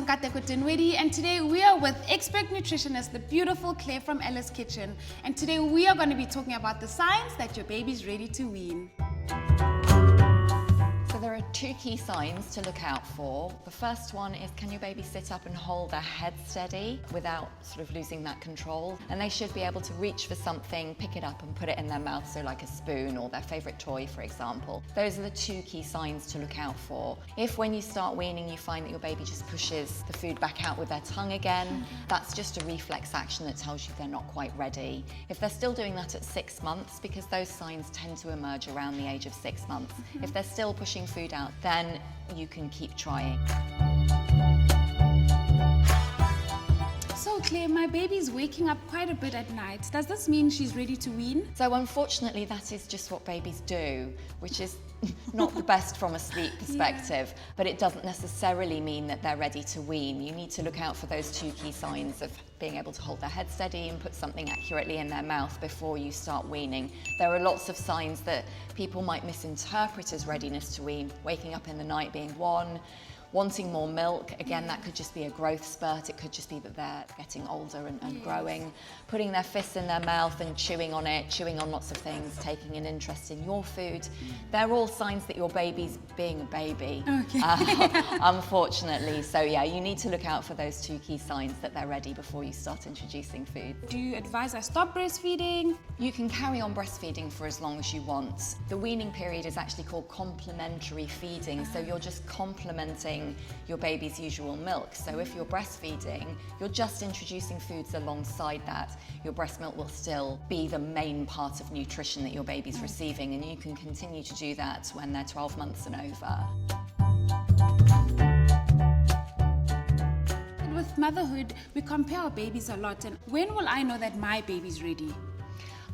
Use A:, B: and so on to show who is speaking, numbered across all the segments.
A: Nkateko Dinwiddy, and today we are with expert nutritionist, the beautiful Claire from Ella's Kitchen. And today we are going to be talking about the signs that your baby's ready to wean.
B: So there are two key signs to look out for. The first one is, can your baby sit up and hold their head steady without sort of losing that control? And they should be able to reach for something, pick it up and put it in their mouth, so like a spoon or their favourite toy, for example. Those are the two key signs to look out for. If when you start weaning you find that your baby just pushes the food back out with their tongue again, that's just a reflex action that tells you they're not quite ready. If they're still doing that at 6 months, because those signs tend to emerge around the age of 6 months, if they're still pushing food out, then you can keep trying.
A: So Claire, my baby's waking up quite a bit at night. Does this mean she's ready to wean?
B: So unfortunately that is just what babies do, which is not the best from a sleep perspective, but it doesn't necessarily mean that they're ready to wean. You need to look out for those two key signs of being able to hold their head steady and put something accurately in their mouth before you start weaning. There are lots of signs that people might misinterpret as readiness to wean. Waking up in the night being one, wanting more milk, again that could just be a growth spurt, it could just be that they're getting older and growing. Putting their fists in their mouth and chewing on it, chewing on lots of things, taking an interest in your food. They're all signs that your baby's being a baby, unfortunately. So yeah, you need to look out for those two key signs that they're ready before you start introducing food.
A: Do you advise I stop breastfeeding?
B: You can carry on breastfeeding for as long as you want. The weaning period is actually called complementary feeding, so you're just complementing your baby's usual milk. So if you're breastfeeding, you're just introducing foods alongside that. Your breast milk will still be the main part of nutrition that your baby's receiving, and you can continue to do that when they're 12 months and over.
A: With motherhood, we compare our babies a lot, and when will I know that my baby's ready?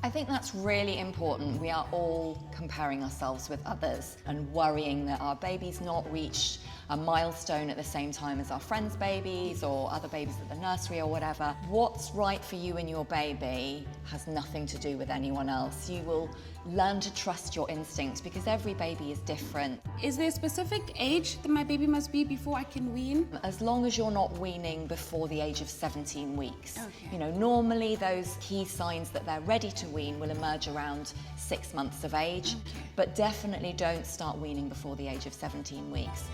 B: I think that's really important. We are all comparing ourselves with others and worrying that our baby's not reached a milestone at the same time as our friends' babies or other babies at the nursery or whatever. What's right for you and your baby has nothing to do with anyone else. You will learn to trust your instincts because every baby is different.
A: Is there a specific age that my baby must be before I can wean?
B: As long as you're not weaning before the age of 17 weeks.
A: Okay.
B: You know, normally those key signs that they're ready to wean will emerge around 6 months of age, but definitely don't start weaning before the age of 17 weeks.